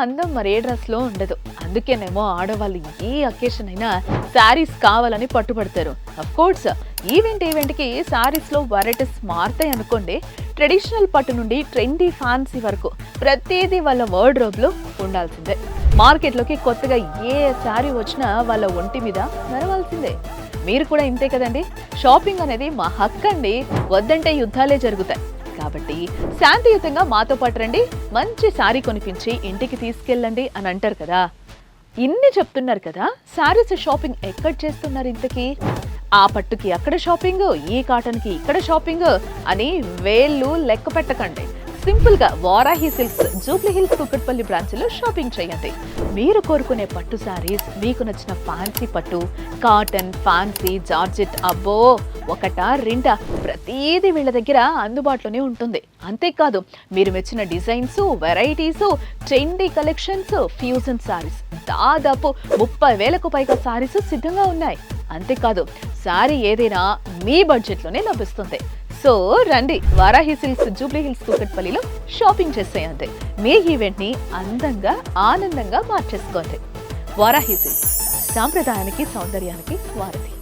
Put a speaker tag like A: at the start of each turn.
A: అందం మరే డ్రెస్లో ఉండదు. అందుకేనేమో ఆడవాళ్ళు ఏ అకేషన్ అయినా శారీస్ కావాలని పట్టుబడతారు. అఫ్ కోర్స్ ఈవెంట్కి శారీస్లో వెరైటీస్ మారుతాయి అనుకోండి. ట్రెడిషనల్ పట్టు నుండి ట్రెండీ ఫ్యాన్సీ వరకు ప్రతిదీ వాళ్ళ వార్డ్రోబ్లో ఉండాల్సిందే. మార్కెట్లోకి కొత్తగా ఏ శారీ వచ్చినా వాళ్ళ ఒంటి మీద మెరవాల్సిందే. మీరు కూడా ఇంతే కదండి. షాపింగ్ అనేది మా హక్కండి, వద్దంటే యుద్ధాలే జరుగుతాయి. కాబట్టి శాంతియుతంగా మాతో పాటు రండి, మంచి శారీ కొనిపించి ఇంటికి తీసుకెళ్ళండి అని అంటారు కదా. ఇన్ని చెప్తున్నారు కదా, శారీస్ షాపింగ్ ఎక్కడ చేస్తున్నారు ఇంతకీ? ఆ పట్టుకి అక్కడ షాపింగ్, ఈ కాటన్కి ఇక్కడ షాపింగ్ అని వేళ్ళు లెక్క పెట్టకండి. సింపుల్గా వారాహి సిల్క్స్ జూబ్లీ హిల్స్ కుక్కట్పల్లి బ్రాంచ్లో షాపింగ్ చేయండి. మీరు కోరుకునే పట్టు శారీస్, మీకు నచ్చిన ఫ్యాన్సీ పట్టు, కాటన్, ఫ్యాన్సీ, జార్జెట్, అబ్బో ఒకటా రెండా ప్రతిదీ వీళ్ళ దగ్గర అందుబాటులోనే ఉంటుంది. అంతేకాదు మీరు మెచ్చిన designs, varieties, trendy collections, fusion saris దాదాపు 30,000కు పైగా శారీస్ సిద్ధంగా ఉన్నాయి. అంతేకాదు శారీ ఏదైనా మీ బడ్జెట్లోనే లభిస్తుంది. సో రండి, వారాహి సిల్క్స్ జూబ్లీ హిల్స్ కుక్కట్పల్లిలో షాపింగ్ చేసేయండి. మీ ఈవెంట్ని అందంగా ఆనందంగా మార్చేసుకోండి. వారాహి సిల్క్స్, సాంప్రదాయానికి సౌందర్యానికి వారధి.